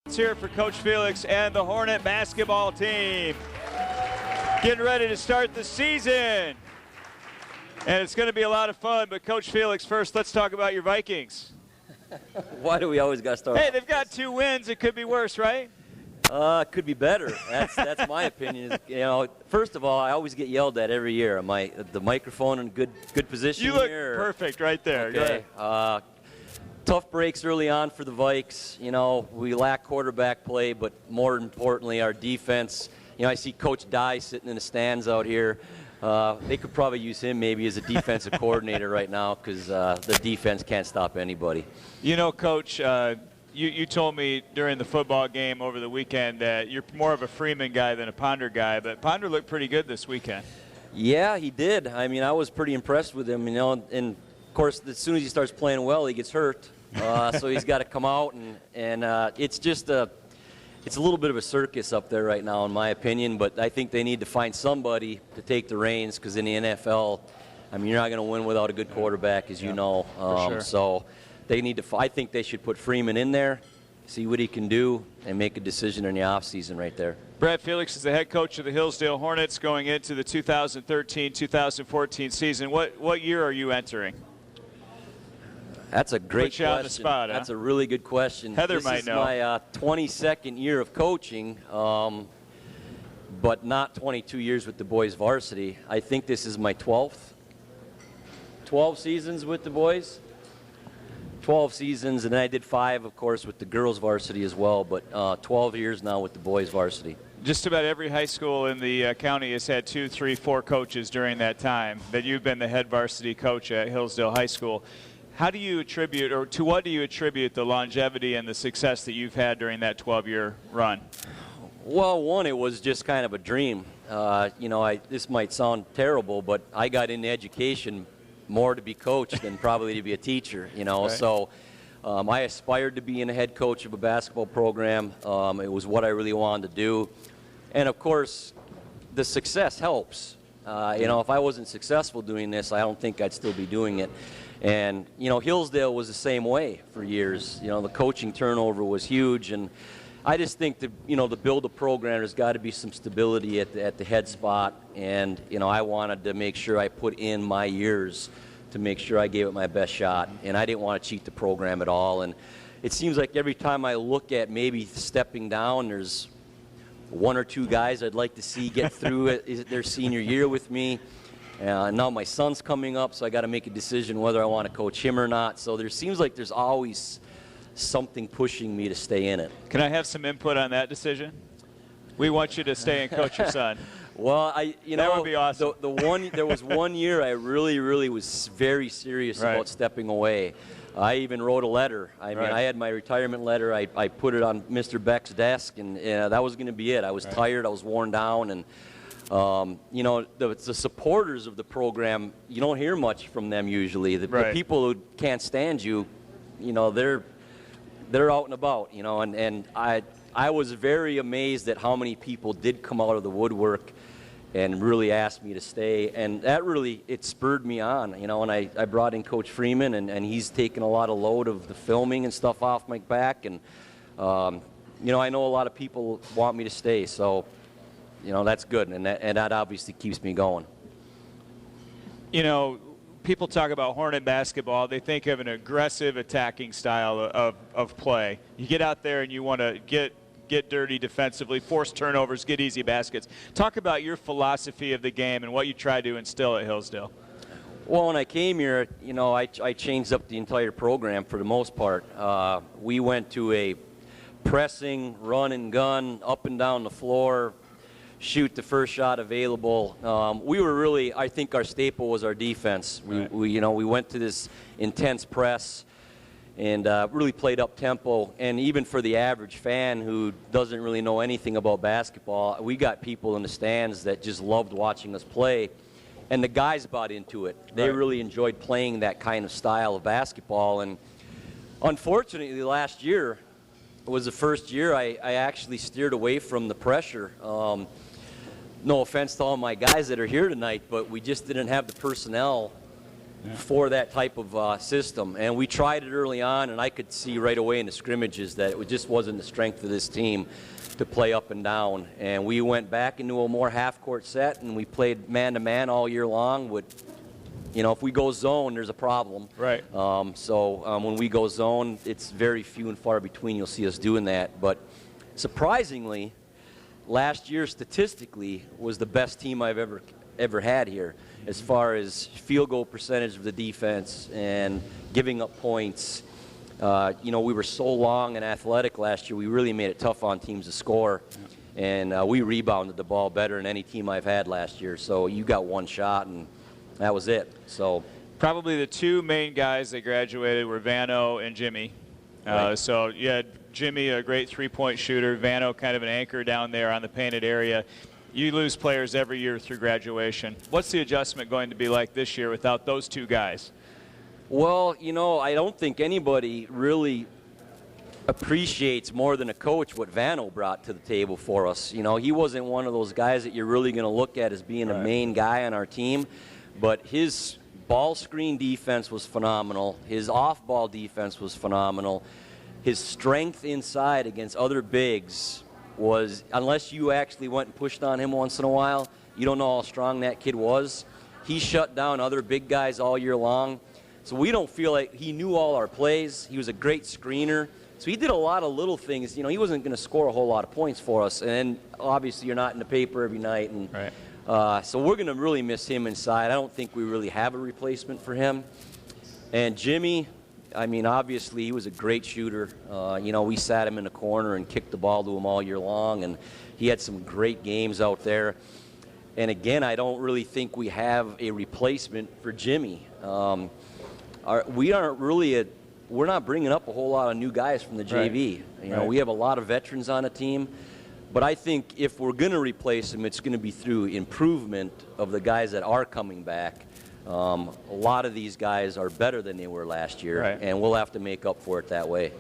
Let's hear it for Coach Felix and the Hornet basketball team. Getting ready to start the season. And it's going to be a lot of fun, but Coach Felix, first let's talk about your Vikings. Why do we always got to start? Hey, they've got 2 wins. It could be worse, right? Could be better. That's my opinion. You know, first of all, I always get yelled at every year. Am I the microphone in good position here? You look here? perfect right there. Okay. Tough breaks early on for the Vikes. You know, we lack quarterback play, but more importantly, our defense. You know, I see Coach Dye sitting in the stands out here. They could probably use him maybe as a defensive coordinator right now because the defense can't stop anybody. You know, Coach, you told me during the football game over the weekend that you're more of a Freeman guy than a Ponder guy, but Ponder looked pretty good this weekend. Yeah, he did. I mean, I was pretty impressed with him, you know, and of course, as soon as he starts playing well, he gets hurt. So he's got to come out, and it's just it's a little bit of a circus up there right now, in my opinion. But I think they need to find somebody to take the reins because in the NFL, I mean, you're not going to win without a good quarterback, as you know. For sure. So they need to. I think they should put Freeman in there, see what he can do, and make a decision in the offseason right there. Brad Felix is the head coach of the Hillsdale Hornets going into the 2013-2014 season. What year are you entering? That's a great question. Put you on the spot, That's a really good question. Heather might know. This is my 22nd year of coaching, but not 22 years with the boys varsity. I think this is my 12th. 12 seasons with the boys. 12 seasons, and then I did 5, of course, with the girls varsity as well, but 12 years now with the boys varsity. Just about every high school in the county has had 2, 3, 4 coaches during that time that you've been the head varsity coach at Hillsdale High School. How do you attribute, or to what do you attribute the longevity and the success that you've had during that 12-year run? Well, one, it was just kind of a dream. You know, this might sound terrible, but I got into education more to be coached than probably to be a teacher, you know. Right. So I aspired to being a head coach of a basketball program. It was what I really wanted to do. And, of course, the success helps. You know, if I wasn't successful doing this, I don't think I'd still be doing it. And, you know, Hillsdale was the same way for years. You know, the coaching turnover was huge. And I just think that, you know, to build a program, there's got to be some stability at the head spot. And, you know, I wanted to make sure I put in my years to make sure I gave it my best shot. And I didn't want to cheat the program at all. And it seems like every time I look at maybe stepping down, there's 1 or 2 guys I'd like to see get through their senior year with me. Now my son's coming up, so I got to make a decision whether I want to coach him or not. So there seems like there's always something pushing me to stay in it. Can I have some input on that decision? We want you to stay and coach your son. Well, that would be awesome. There was one year I really was very serious about stepping away. I even wrote a letter. I mean, I had my retirement letter. I put it on Mr. Beck's desk, and that was going to be it. I was tired. I was worn down, and you know, the supporters of the program, you don't hear much from them usually. The people who can't stand you, you know, they're out and about, you know, and I was very amazed at how many people did come out of the woodwork and really asked me to stay, and that really, it spurred me on, you know, and I brought in Coach Freeman, and he's taken a lot of load of the filming and stuff off my back, and, you know, I know a lot of people want me to stay, so, you know, that's good, and that obviously keeps me going. You know, people talk about Hornet basketball. They think of an aggressive attacking style of play. You get out there and you want to get dirty defensively, force turnovers, get easy baskets. Talk about your philosophy of the game and what you try to instill at Hillsdale. Well, when I came here, you know, I changed up the entire program for the most part. We went to a pressing, run and gun, up and down the floor, shoot the first shot available. We were really, I think our staple was our defense. We went to this intense press and really played up tempo. And even for the average fan who doesn't really know anything about basketball, we got people in the stands that just loved watching us play. And the guys bought into it. They really enjoyed playing that kind of style of basketball. And unfortunately, last year was the first year I actually steered away from the pressure. No offense to all my guys that are here tonight, but we just didn't have the personnel for that type of system. And we tried it early on, and I could see right away in the scrimmages that it just wasn't the strength of this team to play up and down. And we went back into a more half-court set, and we played man-to-man all year long with, if we go zone, there's a problem. Right. So when we go zone, it's very few and far between you'll see us doing that. But surprisingly, last year statistically was the best team I've ever had here as far as field goal percentage of the defense and giving up points. We were so long and athletic last year, we really made it tough on teams to score. And we rebounded the ball better than any team I've had last year. So you got one shot, and that was it. So probably the two main guys that graduated were Vano and Jimmy. Right. So you had Jimmy, a great three-point shooter, Vano kind of an anchor down there on the painted area. You lose players every year through graduation. What's the adjustment going to be like this year without those two guys? Well, I don't think anybody really appreciates more than a coach what Vano brought to the table for us. He wasn't one of those guys that you're really going to look at as being a main guy on our team, but his ball screen defense was phenomenal. His off-ball defense was phenomenal. His strength inside against other bigs was, unless you actually went and pushed on him once in a while, you don't know how strong that kid was. He shut down other big guys all year long. So we don't feel like he knew all our plays. He was a great screener. So he did a lot of little things. He wasn't going to score a whole lot of points for us. And obviously you're not in the paper every night. And right. So we're going to really miss him inside. I don't think we really have a replacement for him. And Jimmy, obviously he was a great shooter. We sat him in the corner and kicked the ball to him all year long. And he had some great games out there. And again, I don't really think we have a replacement for Jimmy. We're not bringing up a whole lot of new guys from the JV. Right. We have a lot of veterans on the team, but I think if we're going to replace them, it's going to be through improvement of the guys that are coming back. A lot of these guys are better than they were last year, right. And we'll have to make up for it that way.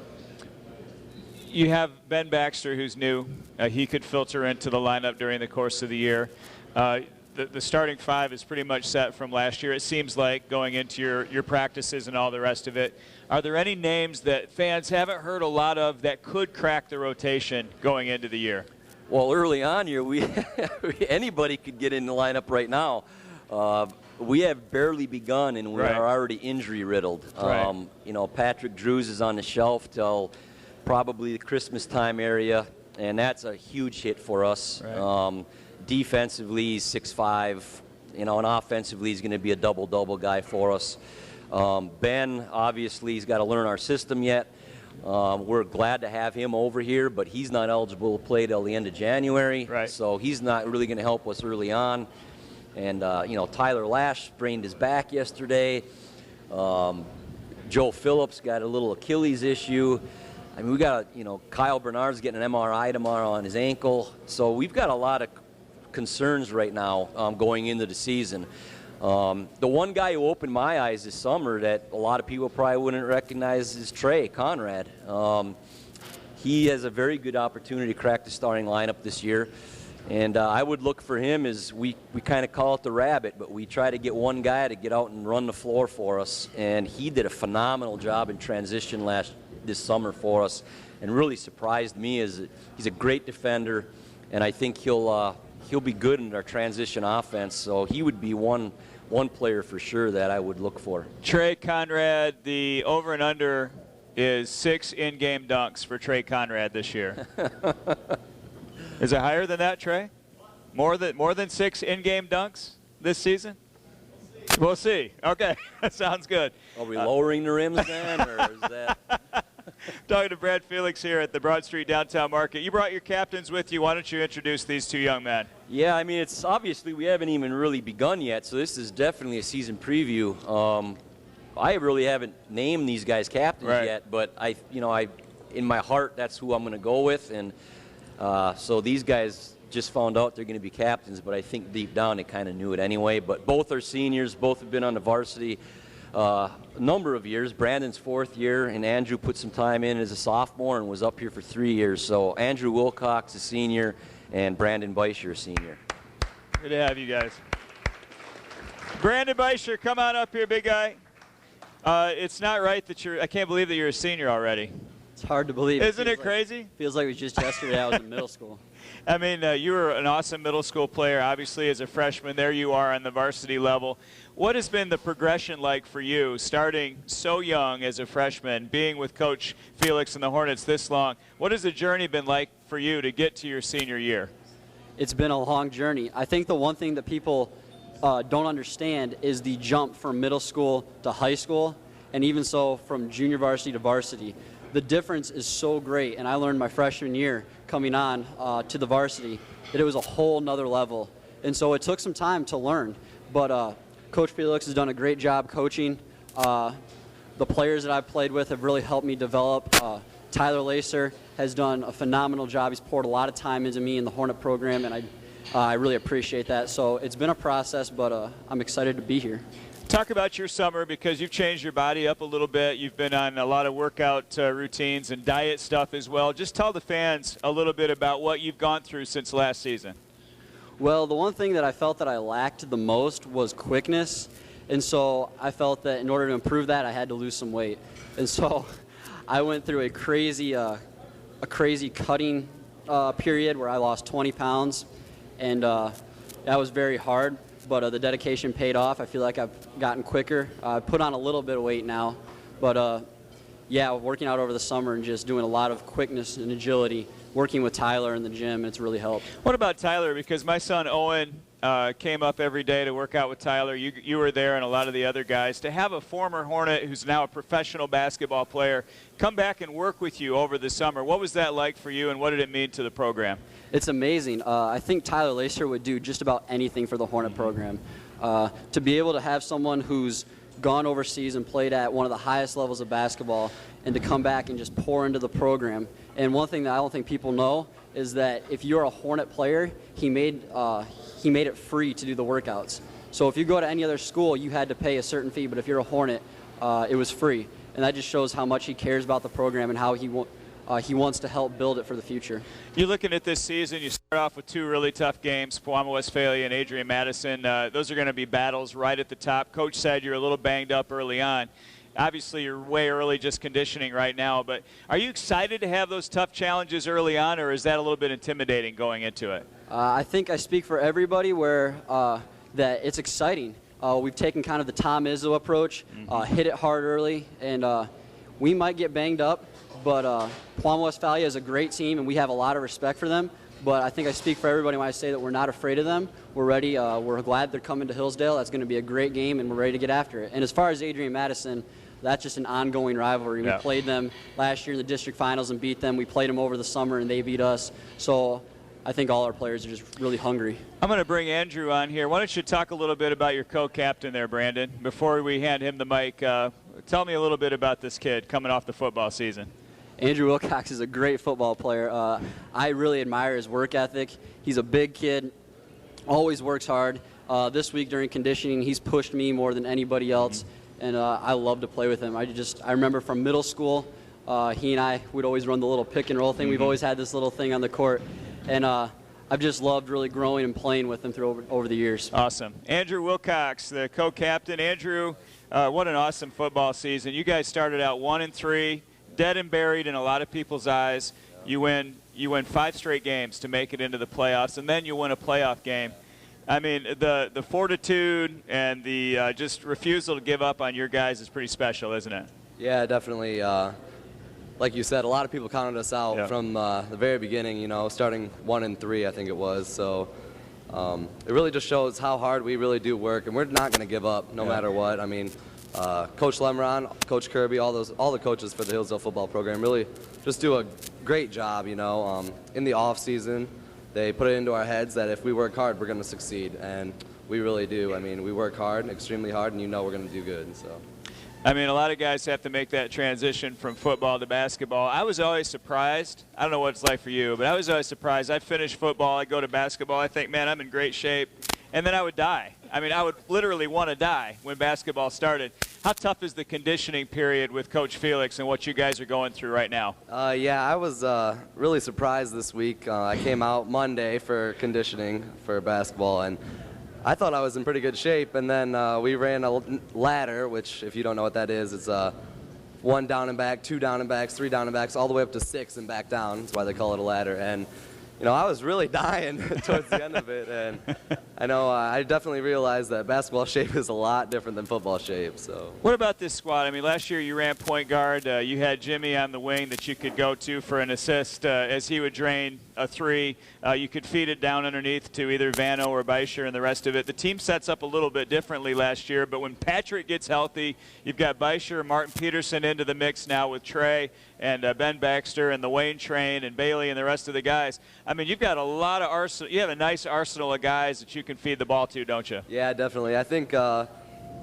You have Ben Baxter, who's new. He could filter into the lineup during the course of the year. The starting five is pretty much set from last year, it seems like, going into your practices and all the rest of it. Are there any names that fans haven't heard a lot of that could crack the rotation going into the year? Well, early on here, anybody could get in the lineup right now. We have barely begun, and we right. are already injury-riddled. Right. Patrick Drews is on the shelf till probably the Christmas time area, and that's a huge hit for us. Right. Defensively, he's 6'5", and offensively, he's going to be a double-double guy for us. Ben, obviously, he's got to learn our system yet. We're glad to have him over here, but he's not eligible to play till the end of January. Right. So he's not really going to help us early on. And, Tyler Lash sprained his back yesterday. Joe Phillips got a little Achilles issue. We got, Kyle Bernard's getting an MRI tomorrow on his ankle. So we've got a lot of concerns right now going into the season. The one guy who opened my eyes this summer that a lot of people probably wouldn't recognize is Trey Conrad. He has a very good opportunity to crack the starting lineup this year. And I would look for him as we kind of call it the rabbit, but we try to get one guy to get out and run the floor for us. And he did a phenomenal job in transition this summer for us and really surprised me. He's a great defender, and I think he'll be good in our transition offense. So he would be one player for sure that I would look for. Trey Conrad, the over and under is 6 in-game dunks for Trey Conrad this year. Is it higher than that, Trey? More than 6 in-game dunks this season? We'll see. Okay, that sounds good. Are we lowering the rims then, or is that? Talking to Brad Felix here at the Broad Street Downtown Market. You brought your captains with you. Why don't you introduce these two young men? Yeah, it's obviously we haven't even really begun yet, so this is definitely a season preview. I really haven't named these guys captains right. yet, but I in my heart that's who I'm going to go with, and so these guys just found out they're going to be captains, but I think deep down they kind of knew it anyway. But both are seniors, both have been on the varsity a number of years. Brandon's 4th year, and Andrew put some time in as a sophomore and was up here for 3 years. So Andrew Wilcox, a senior, and Brandon Beischer, a senior. Good to have you guys. Brandon Beischer, come on up here, big guy. It's not right that I can't believe that you're a senior already. It's hard to believe. Isn't it crazy? Feels like it was just yesterday I was in middle school. I mean, you were an awesome middle school player, obviously, as a freshman. There you are on the varsity level. What has been the progression like for you, starting so young as a freshman, being with Coach Felix and the Hornets this long? What has the journey been like for you to get to your senior year? It's been a long journey. I think the one thing that people don't understand is the jump from middle school to high school, and even so from junior varsity to varsity. The difference is so great, and I learned my freshman year coming on to the varsity that it was a whole nother level. And so it took some time to learn, but Coach Felix has done a great job coaching. The players that I've played with have really helped me develop. Tyler Lacer has done a phenomenal job. He's poured a lot of time into me in the Hornet program, and I really appreciate that. So it's been a process, but I'm excited to be here. Talk about your summer, because you've changed your body up a little bit. You've been on a lot of workout routines and diet stuff as well. Just tell the fans a little bit about what you've gone through since last season. Well, the one thing that I felt that I lacked the most was quickness. And so I felt that in order to improve that, I had to lose some weight. And so I went through a crazy cutting period where I lost 20 pounds. And that was very hard. But the dedication paid off. I feel like I've gotten quicker. I put on a little bit of weight now. But, yeah, working out over the summer and just doing a lot of quickness and agility, working with Tyler in the gym, it's really helped. What about Tyler? Because my son Owen came up every day to work out with Tyler. You were there and a lot of the other guys. To have a former Hornet who's now a professional basketball player come back and work with you over the summer, what was that like for you, and what did it mean to the program? It's amazing. I think Tyler Lacer would do just about anything for the Hornet program. To be able to have someone who's gone overseas and played at one of the highest levels of basketball and to come back and just pour into the program. And one thing that I don't think people know is that if you're a Hornet player, he made it free to do the workouts. So if you go to any other school, you had to pay a certain fee, but if you're a Hornet, it was free. And that just shows how much he cares about the program and how he wants to help build it for the future. You're looking at this season, you start off with two really tough games, Pewamo Westphalia and Adrian Madison. Those are going to be battles right at the top. Coach said you're a little banged up early on. Obviously, you're way early just conditioning right now, but are you excited to have those tough challenges early on, or is that a little bit intimidating going into it? I think I speak for everybody where that it's exciting. We've taken kind of the Tom Izzo approach, hit it hard early, and we might get banged up, but Pewamo Westphalia is a great team, and we have a lot of respect for them. But I think I speak for everybody when I say that we're not afraid of them. We're ready. We're glad they're coming to Hillsdale. That's going to be a great game, and we're ready to get after it. And as far as Adrian Madison, that's just an ongoing rivalry. Yeah. We played them last year in the district finals and beat them. We played them over the summer, and they beat us. So I think all our players are just really hungry. I'm going to bring Andrew on here. Why don't you talk a little bit about your co-captain there, Brandon? Before we hand him the mic, tell me a little bit about this kid coming off the football season. Andrew Wilcox is a great football player. I really admire his work ethic. He's a big kid, always works hard. This week during conditioning, he's pushed me more than anybody else, and I love to play with him. I remember from middle school, he and I would always run the little pick and roll thing. We've always had this little thing on the court, and I've just loved really growing and playing with him through over the years. Awesome. Andrew Wilcox, the co-captain. Andrew, what an awesome football season. You guys started out 1-3. Dead and buried in a lot of people's eyes. You win 5 straight games to make it into the playoffs, and then you win a playoff game. I mean, the fortitude and the just refusal to give up on your guys is pretty special, isn't it? Yeah, definitely. Like you said, a lot of people counted us out from the very beginning, you know, starting 1-3, I think it was. So it really just shows how hard we really do work, and we're not going to give up no matter what. I mean, Coach Lemron, Coach Kirby, all the coaches for the Hillsdale football program really just do a great job, you know. In the off season, they put it into our heads that if we work hard, we're going to succeed, and we really do. I mean, we work hard, extremely hard, and you know we're going to do good. So. I mean, a lot of guys have to make that transition from football to basketball. I was always surprised. I don't know what it's like for you, but I was always surprised. I finish football, I go to basketball, I think, man, I'm in great shape, and then I would die. I mean, I would literally want to die when basketball started. How tough is the conditioning period with Coach Felix and what you guys are going through right now? Yeah, I was really surprised this week. I came out Monday for conditioning for basketball, and I thought I was in pretty good shape, and then we ran a ladder, which, if you don't know what that is, it's 1 down and back, 2 down and backs, 3 down and backs, all the way up to 6 and back down. That's why they call it a ladder. And I was really dying towards the end of it, and I know I definitely realized that basketball shape is a lot different than football shape. So. What about this squad? I mean, last year you ran point guard. You had Jimmy on the wing that you could go to for an assist as he would drain a 3. You could feed it down underneath to either Vano or Beischer and the rest of it. The team sets up a little bit differently last year, but when Patrick gets healthy, you've got Beischer, Martin Peterson into the mix now with Trey and Ben Baxter and the Wayne Train and Bailey and the rest of the guys. I mean, you've got a lot of arsenal. You have a nice arsenal of guys that you can feed the ball to, don't you? Yeah, definitely. I think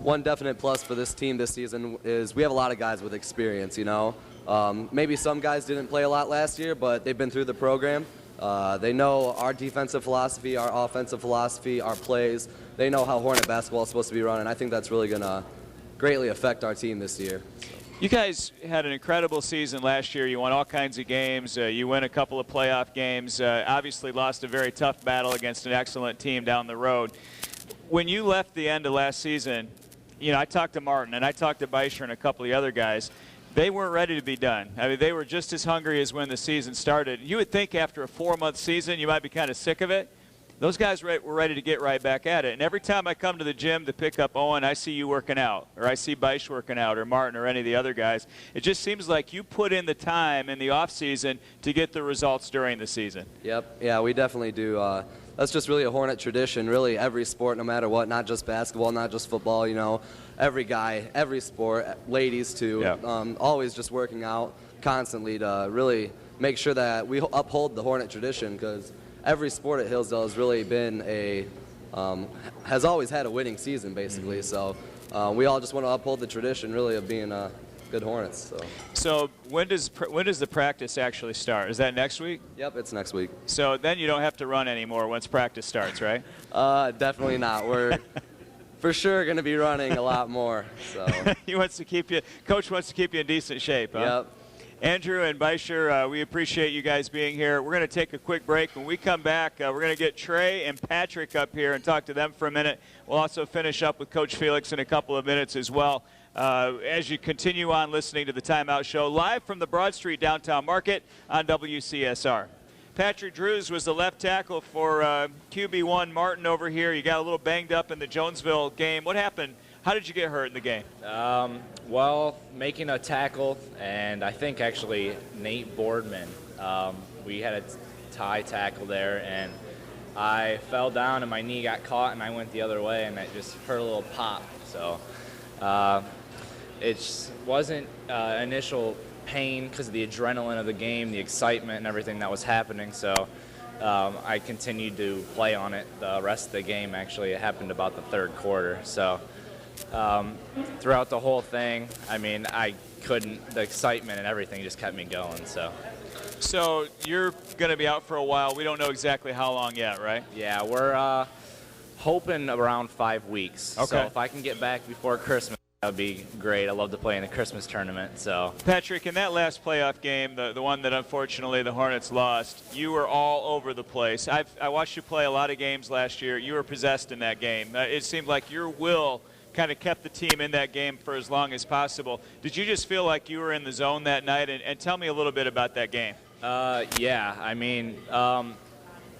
one definite plus for this team this season is we have a lot of guys with experience, Maybe some guys didn't play a lot last year, but they've been through the program. They know our defensive philosophy, our offensive philosophy, our plays. They know how Hornet basketball is supposed to be run, and I think that's really going to greatly affect our team this year. You guys had an incredible season last year. You won all kinds of games. You win a couple of playoff games. Obviously lost a very tough battle against an excellent team down the road. When you left the end of last season, I talked to Martin and I talked to Beischer and a couple of the other guys. They weren't ready to be done. I mean, they were just as hungry as when the season started. You would think after a 4-month season you might be kind of sick of it. Those guys were ready to get right back at it. And every time I come to the gym to pick up Owen, I see you working out, or I see Beisch working out, or Martin, or any of the other guys. It just seems like you put in the time in the off season to get the results during the season. Yep. Yeah, we definitely do. That's just really a Hornet tradition, really every sport, no matter what, not just basketball, not just football, every guy, every sport, ladies too, yeah. Always just working out constantly to really make sure that we uphold the Hornet tradition, because every sport at Hillsdale has really been has always had a winning season, basically. Mm-hmm. So we all just want to uphold the tradition, really, of being good Hornets. So when does the practice actually start? Is that next week? Yep, it's next week. So then you don't have to run anymore once practice starts, right? Definitely not. We're for sure going to be running a lot more. So Coach wants to keep you in decent shape, huh? Yep. Andrew and Beischer, we appreciate you guys being here. We're going to take a quick break. When we come back, we're going to get Trey and Patrick up here and talk to them for a minute. We'll also finish up with Coach Felix in a couple of minutes as well. As you continue on listening to the Timeout Show, live from the Broad Street Downtown Market on WCSR. Patrick Drews was the left tackle for QB1 Martin over here. You got a little banged up in the Jonesville game. What happened? How did you get hurt in the game? Well, making a tackle, and I think actually Nate Boardman. We had a tie tackle there, and I fell down and my knee got caught and I went the other way, and it just hurt a little pop. So it just wasn't initial pain because of the adrenaline of the game, the excitement and everything that was happening. So I continued to play on it the rest of the game. Actually, it happened about the third quarter. So throughout the whole thing, I mean, the excitement and everything just kept me going. So you're going to be out for a while. We don't know exactly how long yet, right? Yeah, we're hoping around 5 weeks. Okay. So if I can get back before Christmas, that would be great. I love to play in the Christmas tournament. So Patrick, in that last playoff game, the one that unfortunately the Hornets lost, you were all over the place. I watched you play a lot of games last year. You were possessed in that game. It seemed like your will kind of kept the team in that game for as long as possible. Did you just feel like you were in the zone that night? And tell me a little bit about that game. Yeah, I mean,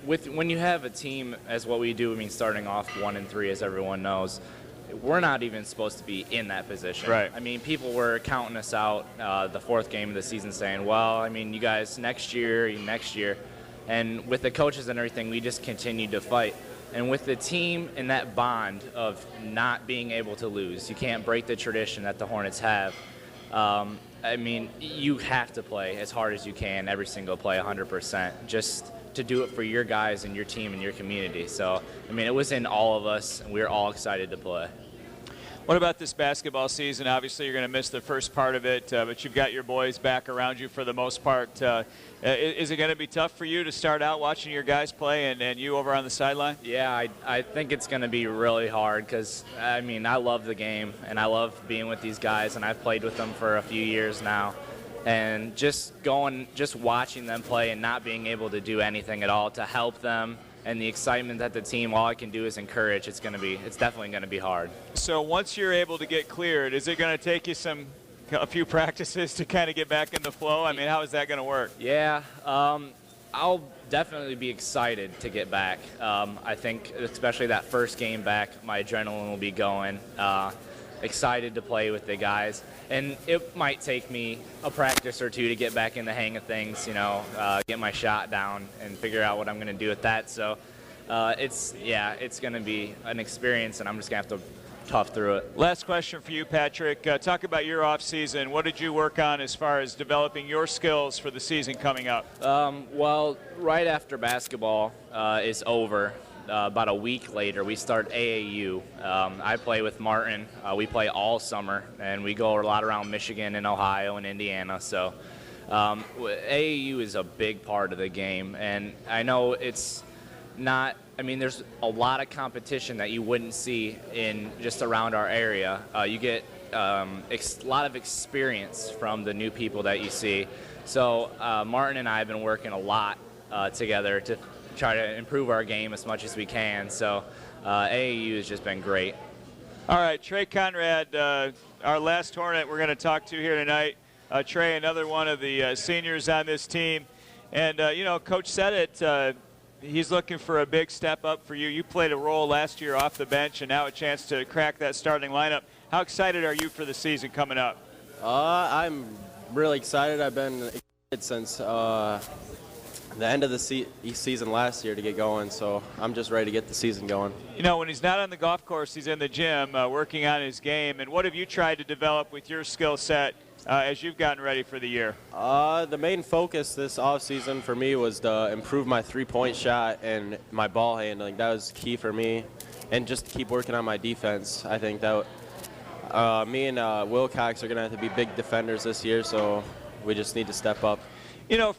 when you have a team as what we do, I mean, starting off 1-3, as everyone knows, we're not even supposed to be in that position. Right. I mean, people were counting us out the fourth game of the season saying, well, I mean, you guys next year. And with the coaches and everything, we just continued to fight. And with the team and that bond of not being able to lose, you can't break the tradition that the Hornets have. I mean, you have to play as hard as you can, every single play, 100%, just to do it for your guys and your team and your community. So, I mean, it was in all of us, and we were all excited to play. What about this basketball season? Obviously, you're going to miss the first part of it, but you've got your boys back around you for the most part. Is it going to be tough for you to start out watching your guys play and you over on the sideline? Yeah, I think it's going to be really hard because, I mean, I love the game, and I love being with these guys, and I've played with them for a few years now. And just watching them play and not being able to do anything at all to help them and the excitement that the team, all I can do is encourage. It's definitely going to be hard. So once you're able to get cleared, is it going to take you a few practices to kind of get back in the flow? I mean, how is that going to work? Yeah, I'll definitely be excited to get back. I think especially that first game back, my adrenaline will be going. Excited to play with the guys. And it might take me a practice or two to get back in the hang of things, get my shot down and figure out what I'm going to do with that. So it's going to be an experience, and I'm just going to have to tough through it. Last question for you, Patrick. Talk about your off season. What did you work on as far as developing your skills for the season coming up? Well, right after basketball is over, about a week later, we start AAU. I play with Martin. We play all summer, and we go a lot around Michigan and Ohio and Indiana. So AAU is a big part of the game, and I know it's not – I mean, there's a lot of competition that you wouldn't see in just around our area. You get a lot of experience from the new people that you see. So Martin and I have been working a lot together to try to improve our game as much as we can. So AAU has just been great. All right, Trey Conrad, our last Hornet we're going to talk to here tonight. Trey, another one of the seniors on this team. And, Coach said it, he's looking for a big step up for you. You played a role last year off the bench and now a chance to crack that starting lineup. How excited are you for the season coming up? I'm really excited. I've been excited since the end of the season last year to get going, so I'm just ready to get the season going. When he's not on the golf course, he's in the gym working on his game. And what have you tried to develop with your skill set as you've gotten ready for the year? The main focus this offseason for me was to improve my three-point shot and my ball handling. That was key for me, and just keep working on my defense. I think that me and Wilcox are going to have to be big defenders this year, so we just need to step up.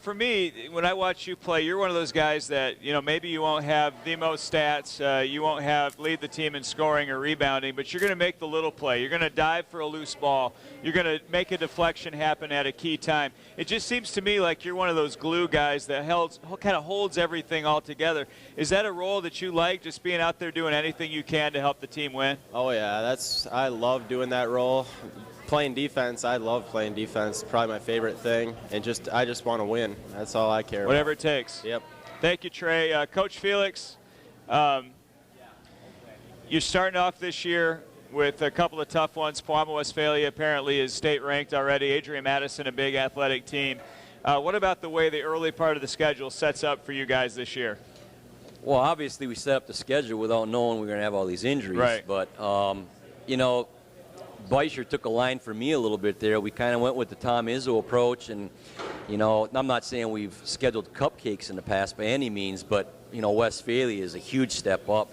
For me, when I watch you play, you're one of those guys that, maybe you won't have the most stats, you won't lead the team in scoring or rebounding, but you're going to make the little play. You're going to dive for a loose ball. You're going to make a deflection happen at a key time. It just seems to me like you're one of those glue guys that kind of holds everything all together. Is that a role that you like, just being out there doing anything you can to help the team win? Oh, yeah, I love doing that role. Playing defense, I love playing defense. Probably my favorite thing, and I just want to win. That's all I care about. Whatever it takes. Yep. Thank you, Trey. Coach Felix, you're starting off this year with a couple of tough ones. Pauama Westphalia apparently is state ranked already. Adrian Madison, a big athletic team. What about the way the early part of the schedule sets up for you guys this year? Well, obviously we set up the schedule without knowing we were going to have all these injuries. Right. But, Beischer took a line for me a little bit there. We kind of went with the Tom Izzo approach, and, I'm not saying we've scheduled cupcakes in the past by any means, but, Westphalia is a huge step up.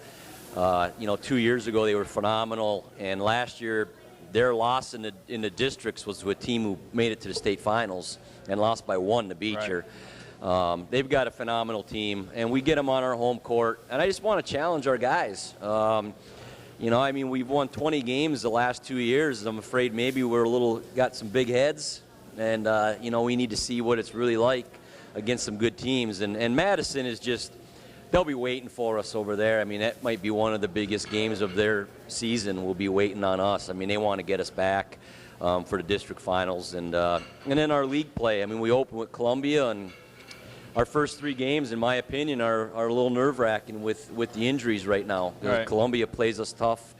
2 years ago they were phenomenal, and last year their loss in the districts was to a team who made it to the state finals and lost by 1 to Beecher. Right. They've got a phenomenal team, and we get them on our home court, and I just want to challenge our guys. We've won 20 games the last 2 years. I'm afraid maybe got some big heads, and, we need to see what it's really like against some good teams. And Madison is they'll be waiting for us over there. I mean, that might be one of the biggest games of their season. Will be waiting on us. I mean, they want to get us back for the district finals. And then our league play. I mean, we open with Columbia, and our first 3 games, in my opinion, are a little nerve-wracking with the injuries right now. Right. Columbia plays us tough,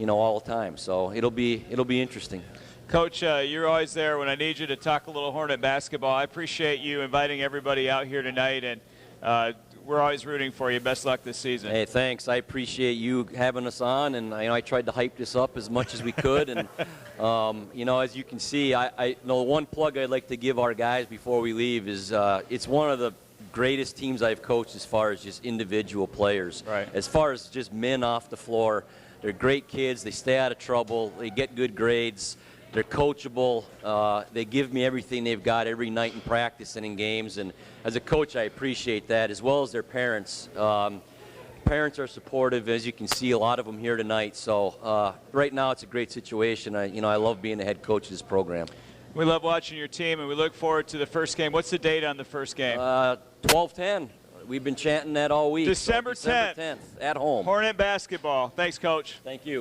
all the time. So it'll be interesting. Coach, you're always there when I need you to talk a little Hornet basketball. I appreciate you inviting everybody out here tonight, and we're always rooting for you. Best luck this season. Hey, thanks. I appreciate you having us on, and I tried to hype this up as much as we could. And as you can see, I one plug I'd like to give our guys before we leave is it's one of the greatest teams I've coached as far as just individual players. Right. As far as just men off the floor, they're great kids. They stay out of trouble. They get good grades. They're coachable. They give me everything they've got every night in practice and in games. And as a coach, I appreciate that, as well as their parents. Parents are supportive, as you can see, a lot of them here tonight. So right now it's a great situation. I love being the head coach of this program. We love watching your team, and we look forward to the first game. What's the date on the first game? 12-10. We've been chanting that all week. December 10th. At home. Hornet basketball. Thanks, Coach. Thank you.